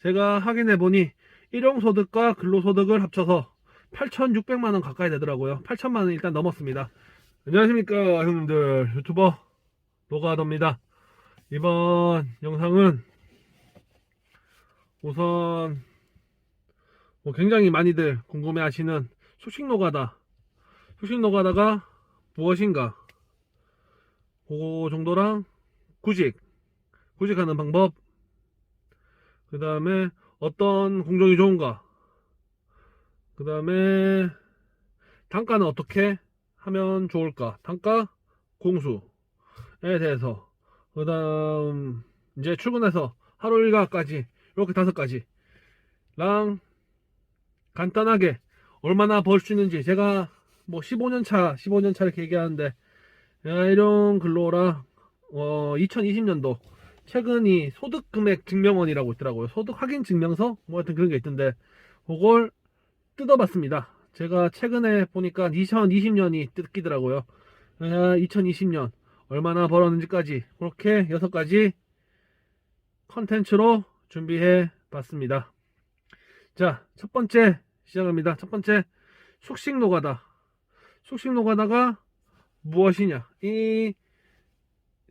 제가 확인해 보니 일용소득과 근로소득을 합쳐서 8,600만원 가까이 되더라고요. 8천만원 일단 넘었습니다. 안녕하십니까 형님들, 유튜버 노가더입니다. 이번 영상은 우선 굉장히 많이들 궁금해 하시는 숙식노가다가 무엇인가, 그거 정도랑 구직하는 방법, 그 다음에 어떤 공정이 좋은가, 그 다음에 단가는 어떻게 하면 좋을까, 단가, 공수에 대해서, 그 다음 이제 출근해서 하루 일과까지, 이렇게 5가지랑 간단하게 얼마나 벌 수 있는지, 제가 뭐 15년 차 이렇게 얘기하는데, 이런 근로랑 2020년도 최근이 소득금액 증명원이라고 있더라고요. 소득 확인 증명서 뭐 하여튼 그런 게 있던데, 그걸 뜯어봤습니다. 제가 최근에 보니까 2020년이 뜯기더라고요. 2020년 얼마나 벌었는지까지 그렇게 6가지 컨텐츠로 준비해 봤습니다. 자, 첫 번째 시작합니다. 첫 번째, 숙식노가다가 무엇이냐. 이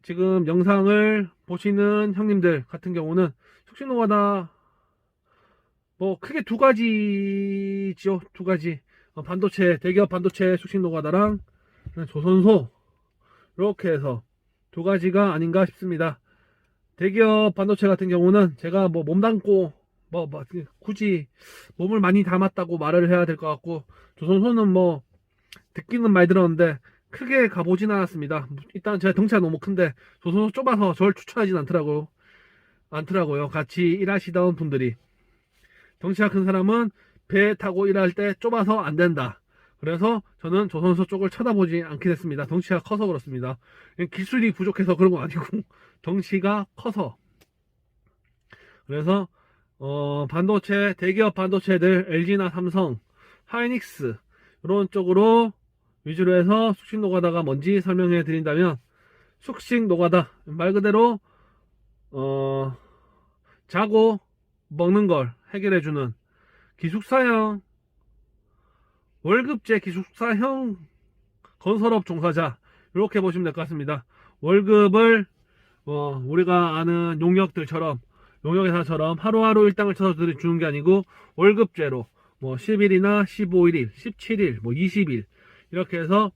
지금 영상을 보시는 형님들 같은 경우는 숙식노가다 뭐 크게 2가지죠. 2가지. 대기업 반도체 숙식노가다랑 조선소, 이렇게 해서 2가지가 아닌가 싶습니다. 대기업 반도체 같은 경우는 제가 뭐 몸담고 굳이 몸을 많이 담았다고 말을 해야 될 것 같고, 조선소는 뭐 듣기는 많이 들었는데 크게 가보진 않았습니다. 일단 제가 덩치가 너무 큰데 조선소 좁아서 저를 추천하진 않더라고요. 같이 일하시던 분들이. 덩치가 큰 사람은 배 타고 일할 때 좁아서 안 된다. 그래서 저는 조선소 쪽을 쳐다보지 않게 됐습니다. 덩치가 커서 그렇습니다. 기술이 부족해서 그런 거 아니고 덩치가 커서. 그래서 대기업 반도체들 LG나 삼성, 하이닉스 이런 쪽으로 위주로 해서 숙식 노가다가 뭔지 설명해 드린다면, 숙식 노가다 말 그대로 자고 먹는 걸 해결해 주는 기숙사형, 월급제 기숙사형 건설업 종사자, 이렇게 보시면 될 것 같습니다. 월급을 우리가 아는 용역회사처럼 하루하루 일당을 쳐서 주는 게 아니고, 월급제로 뭐 10일이나 15일, 17일, 뭐 20일 이렇게 해서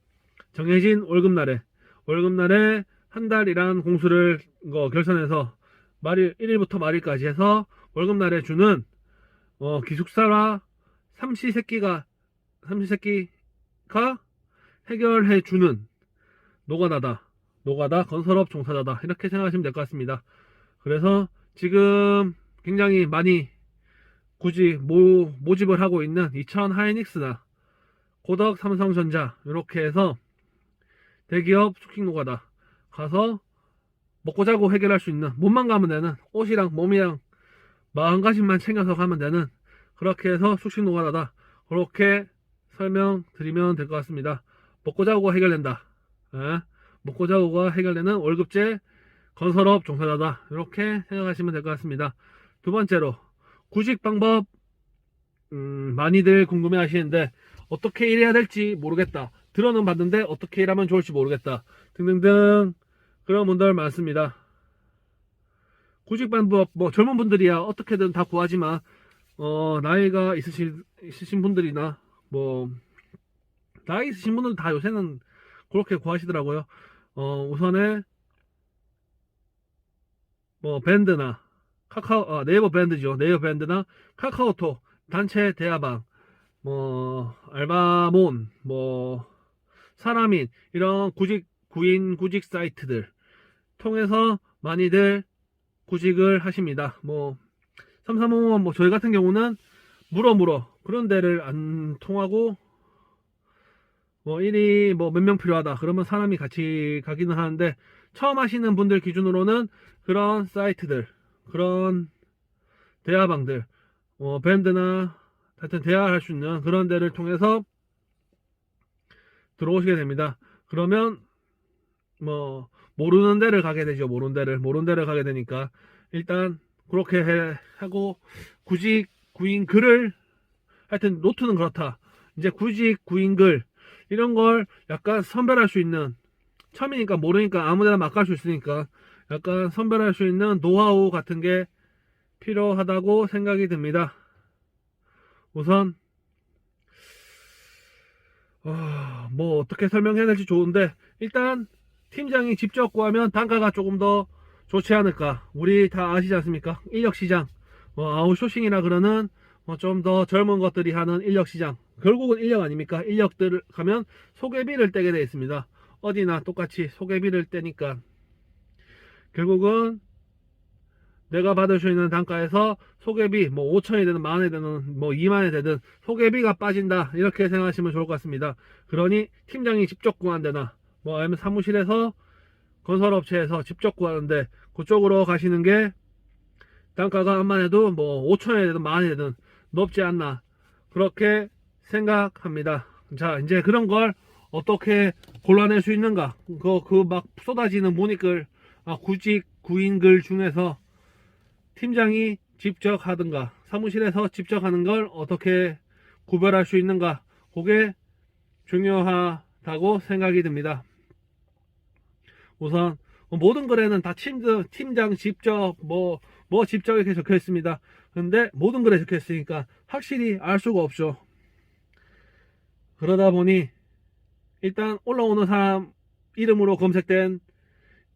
정해진 월급날에 한 달 일한 공수를 결산해서 1일부터 말일까지 해서 월급날에 주는 기숙사라 삼시세끼가 해결해 주는 노가다 건설업 종사자다, 이렇게 생각하시면 될 것 같습니다. 그래서 지금 굉장히 많이 모집을 하고 있는 이천 하이닉스나 고덕 삼성전자, 이렇게 해서 대기업 숙식 노가다 가서 먹고 자고 해결할 수 있는, 몸만 가면 되는, 옷이랑 몸이랑 마음가짐만 챙겨서 가면 되는, 그렇게 해서 숙식 노가다다, 그렇게 설명드리면 될 것 같습니다. 먹고 자고가 해결된다. 먹고 자고가 해결되는 월급제 건설업 종사자다, 이렇게 생각하시면 될 것 같습니다. 두 번째로, 구직 방법. 많이들 궁금해 하시는데 어떻게 일해야 될지 모르겠다, 들어는 봤는데 어떻게 일하면 좋을지 모르겠다 등등등, 그런 분들 많습니다. 구직 방법, 뭐 젊은 분들이야 어떻게든 다 구하지만 나이가 있으신 분들이나 뭐 나이 있으신 분들은 다 요새는 그렇게 구하시더라고요. 우선에 뭐 밴드나 네이버 밴드죠. 네이버 밴드나 카카오톡 단체 대화방, 뭐 알바몬, 뭐 사람인, 이런 구직 사이트들 통해서 많이들 구직을 하십니다. 뭐 삼삼오오, 뭐 저희 같은 경우는 물어 그런 데를 안 통하고, 뭐 일이 뭐 몇 명 필요하다 그러면 사람이 같이 가기는 하는데, 처음 하시는 분들 기준으로는 그런 사이트들, 그런 대화방들, 밴드나 하여튼 대화할 수 있는 그런 데를 통해서 들어오시게 됩니다. 그러면 뭐 모르는 데를 가게 되죠. 모르는 데를 가게 되니까 일단 그렇게 하고 구직 구인 글을 하여튼 노트는 그렇다. 이제 구직 구인 글 이런 걸 약간 선별할 수 있는, 처음이니까 모르니까 아무데나 막 갈 수 있으니까 약간 선별할 수 있는 노하우 같은 게 필요하다고 생각이 듭니다. 우선 뭐 어떻게 설명해야 될지 좋은데, 일단 팀장이 직접 구하면 단가가 조금 더 좋지 않을까. 우리 다 아시지 않습니까? 인력시장, 아웃소싱이라 그러는 좀 더 젊은 것들이 하는 인력시장, 결국은 인력 아닙니까? 인력들 가면 소개비를 떼게 되어 있습니다. 어디나 똑같이 소개비를 떼니까 결국은 내가 받을 수 있는 단가에서 소개비 5천이 되든 만원이 되든 2만이 되든 소개비가 빠진다, 이렇게 생각하시면 좋을 것 같습니다. 그러니 팀장이 직접 구한다나 아니면 사무실에서 건설업체에서 직접 구하는데 그쪽으로 가시는 게 단가가 암만 해도 5천이 되든 만원이 되든 높지 않나, 그렇게 생각합니다. 자, 이제 그런 걸 어떻게 골라낼 수 있는가. 그 막 쏟아지는 모니글, 구직 구인글 중에서 팀장이 직접 하든가 사무실에서 직접 하는 걸 어떻게 구별할 수 있는가, 그게 중요하다고 생각이 듭니다. 우선 모든 글에는 다 팀장 직접 직접 이렇게 적혀 있습니다. 근데 모든 글에 적혀 있으니까 확실히 알 수가 없죠. 그러다 보니 일단 올라오는 사람 이름으로 검색된,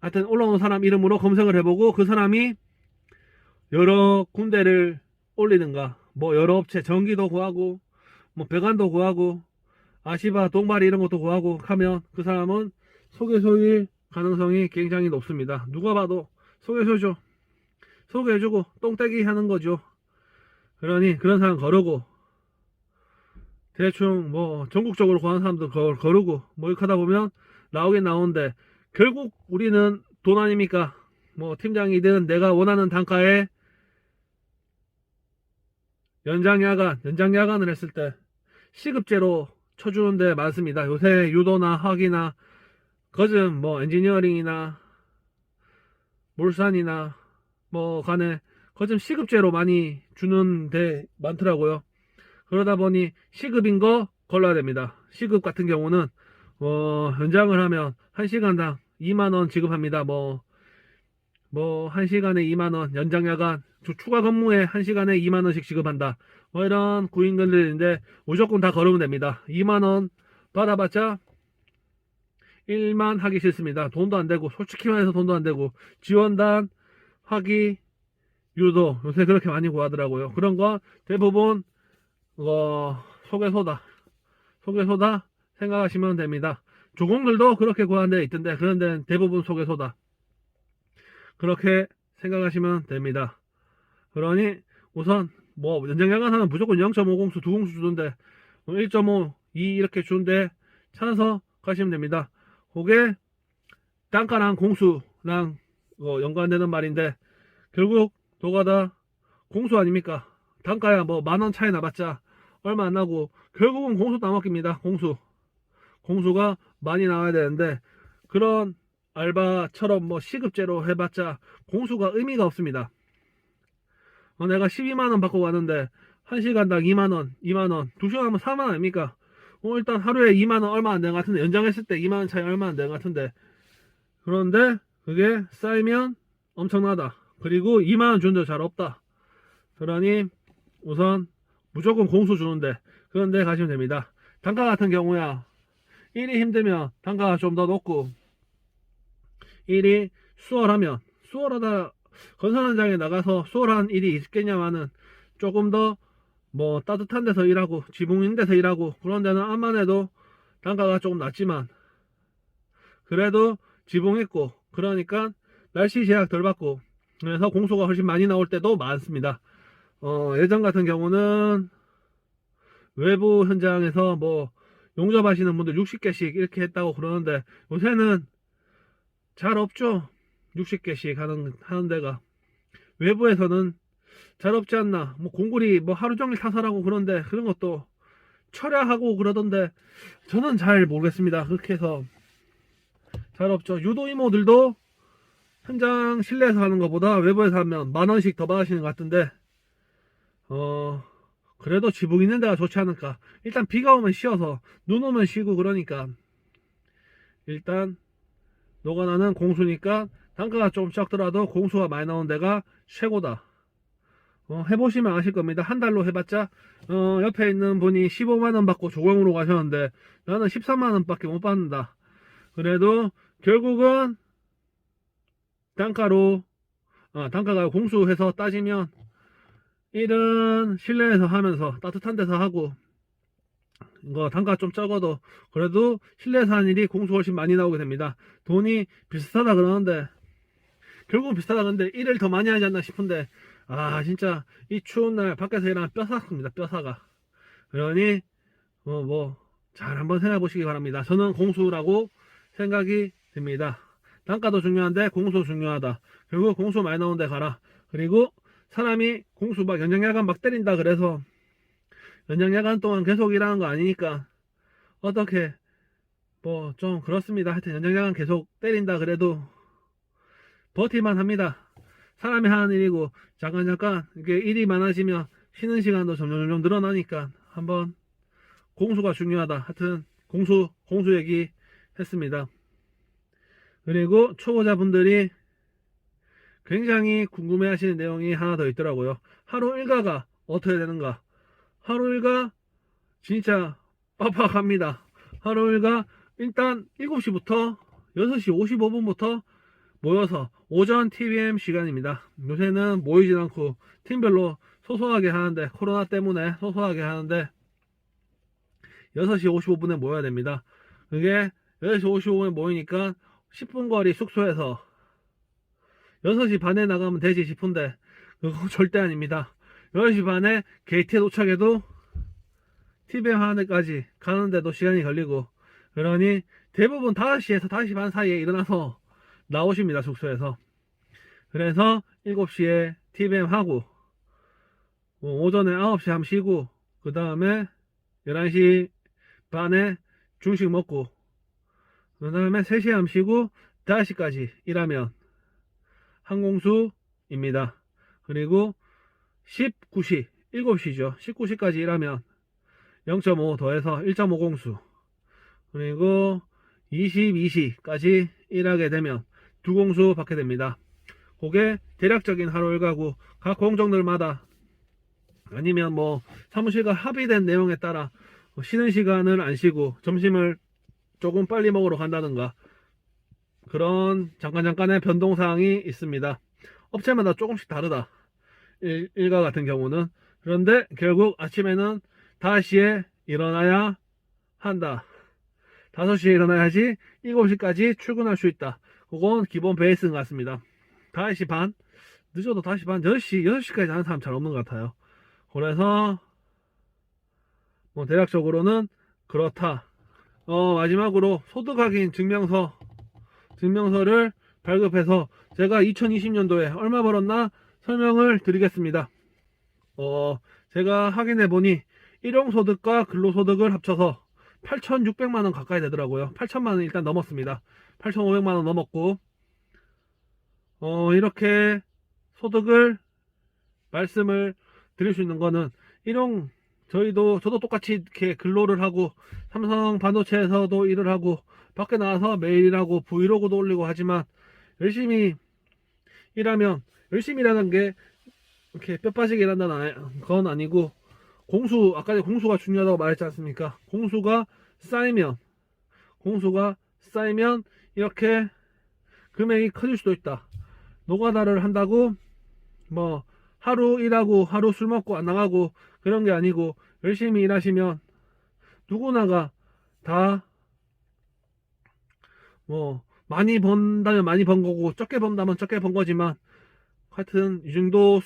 하여튼 올라오는 사람 이름으로 검색을 해보고 그 사람이 여러 군데를 올리는가, 여러 업체, 전기도 구하고 배관도 구하고 아시바 동바리 이런 것도 구하고 하면 그 사람은 소개소일 가능성이 굉장히 높습니다. 누가 봐도 소개소죠. 소개해주고 똥떼기 하는 거죠. 그러니 그런 사람 거르고, 대충 전국적으로 구하는 사람도 거르고 이렇게 하다 보면 나오긴 나오는데, 결국 우리는 돈 아닙니까? 팀장이든 내가 원하는 단가에 연장야간을 했을 때 시급제로 쳐주는 데 많습니다. 요새 유도나 학이나 거즘 엔지니어링이나 물산이나 간에 거즘 시급제로 많이 주는 데 많더라고요. 그러다 보니 시급인 거 걸러야 됩니다. 시급 같은 경우는 연장을 하면 1시간당 2만원 지급합니다. 1시간에 2만원, 연장야간 추가 근무에 1시간에 2만원씩 지급한다, 이런 구인글들인데 무조건 다 걸으면 됩니다. 2만원 받아봤자 1만 하기 싫습니다. 돈도 안되고, 솔직히 말해서 돈도 안되고, 지원단, 학위, 유도 요새 그렇게 많이 구하더라고요. 그런 거 대부분 소개소다 생각하시면 됩니다. 조공들도 그렇게 구하는 데 있던데 그런 데는 대부분 소개소다, 그렇게 생각하시면 됩니다. 그러니 우선 연장야간 하면 무조건 0.5공수 2공수 주던데 1.5, 2 이렇게 주는데 찾아서 가시면 됩니다. 그게 단가랑 공수랑 연관되는 말인데, 결국 노가다 공수 아닙니까? 단가야 만원 차이 나봤자 얼마 안 나고 결국은 공수 따먹깁니다. 공수가 많이 나와야 되는데, 그런 알바처럼 시급제로 해봤자 공수가 의미가 없습니다. 내가 12만원 받고 가는데 1시간당 2만원, 2만원, 2시간 하면 4만원 아닙니까? 일단 하루에 2만원 얼마 안 되는 것 같은데, 연장했을 때 2만원 차이 얼마 안 되는 것 같은데, 그런데 그게 쌓이면 엄청나다. 그리고 2만원 주는 데 잘 없다. 그러니 우선 무조건 공수 주는데 그런 데 가시면 됩니다. 단가 같은 경우야 일이 힘들면 단가가 좀 더 높고, 일이 수월하다 건설 현장에 나가서 수월한 일이 있겠냐마는 조금 더 따뜻한 데서 일하고 지붕인 데서 일하고 그런 데는 암만 해도 단가가 조금 낮지만, 그래도 지붕 있고 그러니까 날씨 제약 덜 받고, 그래서 공수가 훨씬 많이 나올 때도 많습니다. 예전 같은 경우는 외부 현장에서 용접하시는 분들 60개씩 이렇게 했다고 그러는데, 요새는 잘 없죠. 60개씩 하는 데가 외부에서는 잘 없지 않나. 공구리 하루 종일 타설하고 그런데 그런 것도 철야하고 그러던데 저는 잘 모르겠습니다. 그렇게 해서 잘 없죠. 유도 이모들도 현장 실내에서 하는 것보다 외부에서 하면 10,000원씩 더 받으시는 것 같은데, 그래도 지붕 있는 데가 좋지 않을까. 일단 비가 오면 쉬어서, 눈 오면 쉬고 그러니까, 일단, 노가다는 공수니까, 단가가 좀 적더라도 공수가 많이 나오는 데가 최고다. 해보시면 아실 겁니다. 한 달로 해봤자, 옆에 있는 분이 15만원 받고 조경으로 가셨는데, 나는 13만원 밖에 못 받는다. 그래도, 결국은, 단가가 공수해서 따지면, 일은 실내에서 하면서 따뜻한 데서 하고, 이거 단가 좀 적어도, 그래도 실내에서 하는 일이 공수 훨씬 많이 나오게 됩니다. 돈이 비슷하다 그러는데, 결국은 비슷하다 그러는데, 일을 더 많이 하지 않나 싶은데, 진짜, 이 추운 날 밖에서 일하면 뼈사갑니다, 뼈사가. 그러니, 잘 한번 생각해 보시기 바랍니다. 저는 공수라고 생각이 듭니다. 단가도 중요한데 공수 중요하다. 결국 공수 많이 나오는 데 가라. 그리고 사람이 공수 막 연장야간 막 때린다 그래서 연장야간 동안 계속 일하는 거 아니니까 어떻게 좀 그렇습니다. 하여튼 연장야간 계속 때린다 그래도 버티만 합니다. 사람이 하는 일이고 잠깐 이게 일이 많아지면 쉬는 시간도 점점 늘어나니까 한번 공수가 중요하다. 하여튼 공수 얘기 했습니다. 그리고 초보자분들이 굉장히 궁금해 하시는 내용이 하나 더 있더라고요. 하루 일과가 어떻게 되는가. 하루 일과 진짜 빡빡합니다. 하루 일과 일단 7시부터 6시 55분부터 모여서 오전 TBM 시간입니다. 요새는 모이진 않고 팀별로 소소하게 하는데, 코로나 때문에 소소하게 하는데 6시 55분에 모여야 됩니다. 그게 6시 55분에 모이니까 10분 거리 숙소에서 6시 반에 나가면 되지 싶은데 그거 절대 아닙니다. 6시 반에 게이트에 도착해도 TBM 하는 데까지 가는데도 시간이 걸리고, 그러니 대부분 5시에서 5시 반 사이에 일어나서 나오십니다, 숙소에서. 그래서 7시에 TBM 하고 오전에 9시 한번 쉬고, 그 다음에 11시 반에 중식 먹고, 그 다음에 3시에 한번 쉬고 5시까지 일하면 한공수입니다. 그리고 19시, 7시죠. 19시까지 일하면 0.5 더해서 1.5 공수. 그리고 22시까지 일하게 되면 2공수 받게 됩니다. 그게 대략적인 하루 일과고, 각 공정들마다 아니면 사무실과 합의된 내용에 따라 쉬는 시간을 안 쉬고 점심을 조금 빨리 먹으러 간다든가 그런 잠깐의 변동사항이 있습니다. 업체마다 조금씩 다르다. 일가 같은 경우는. 그런데 결국 아침에는 5시에 일어나야 한다. 5시에 일어나야지 7시까지 출근할 수 있다. 그건 기본 베이스인 것 같습니다. 5시 반? 늦어도 5시 반, 6시까지 하는 사람 잘 없는 것 같아요. 그래서 대략적으로는 그렇다. 마지막으로 소득 확인 증명서를 발급해서 제가 2020년도에 얼마 벌었나 설명을 드리겠습니다. 제가 확인해 보니 일용소득과 근로소득을 합쳐서 8,600만원 가까이 되더라고요. 8,000만원 일단 넘었습니다. 8,500만원 넘었고, 이렇게 소득을 말씀을 드릴 수 있는 거는 저도 똑같이 이렇게 근로를 하고 삼성 반도체에서도 일을 하고 밖에 나와서 매일 일하고 브이로그도 올리고 하지만, 열심히 일하면, 열심히 일하는 게 이렇게 뼈 빠지게 일한다는 건 아니고, 아까 전에 공수가 중요하다고 말했지 않습니까? 공수가 쌓이면 이렇게 금액이 커질 수도 있다. 노가다를 한다고 하루 일하고 하루 술 먹고 안 나가고 그런 게 아니고, 열심히 일하시면 누구나가 다 많이 번다면 많이 번 거고 적게 번다면 적게 번 거지만, 하여튼 이 정도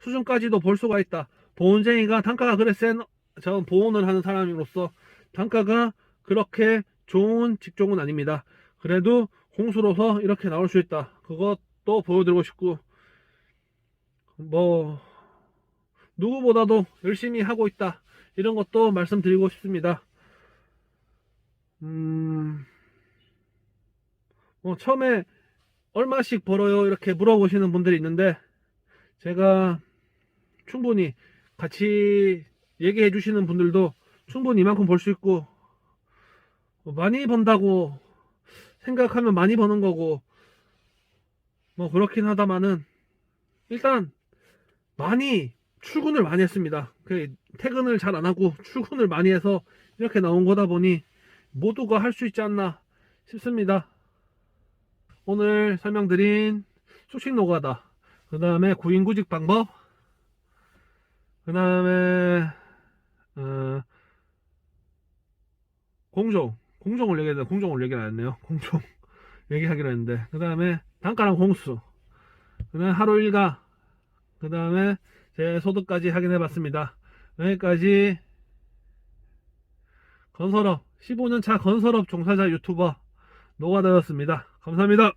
수준까지도 볼 수가 있다. 보온쟁이가 단가가 그래 저 보온을 하는 사람으로서 단가가 그렇게 좋은 직종은 아닙니다. 그래도 공수로서 이렇게 나올 수 있다. 그것도 보여드리고 싶고, 누구보다도 열심히 하고 있다. 이런 것도 말씀드리고 싶습니다. 처음에 얼마씩 벌어요? 이렇게 물어보시는 분들이 있는데, 제가 충분히 같이 얘기해 주시는 분들도 충분히 이만큼 벌 수 있고, 많이 번다고 생각하면 많이 버는 거고, 뭐 그렇긴 하다마는 일단 많이 출근을 많이 했습니다. 퇴근을 잘 안 하고 출근을 많이 해서 이렇게 나온 거다 보니 모두가 할 수 있지 않나 싶습니다. 오늘 설명드린 수식 노가다, 그 다음에 구인구직 방법, 그 다음에 공종을 얘기했는데 공종을 얘기 안 했네요. 공종 얘기하기로 했는데, 그 다음에 단가랑 공수, 그 다음에 하루 일과, 그 다음에 제 소득까지 확인해 봤습니다. 여기까지 건설업 15년차 건설업 종사자 유튜버 노가다였습니다. 감사합니다.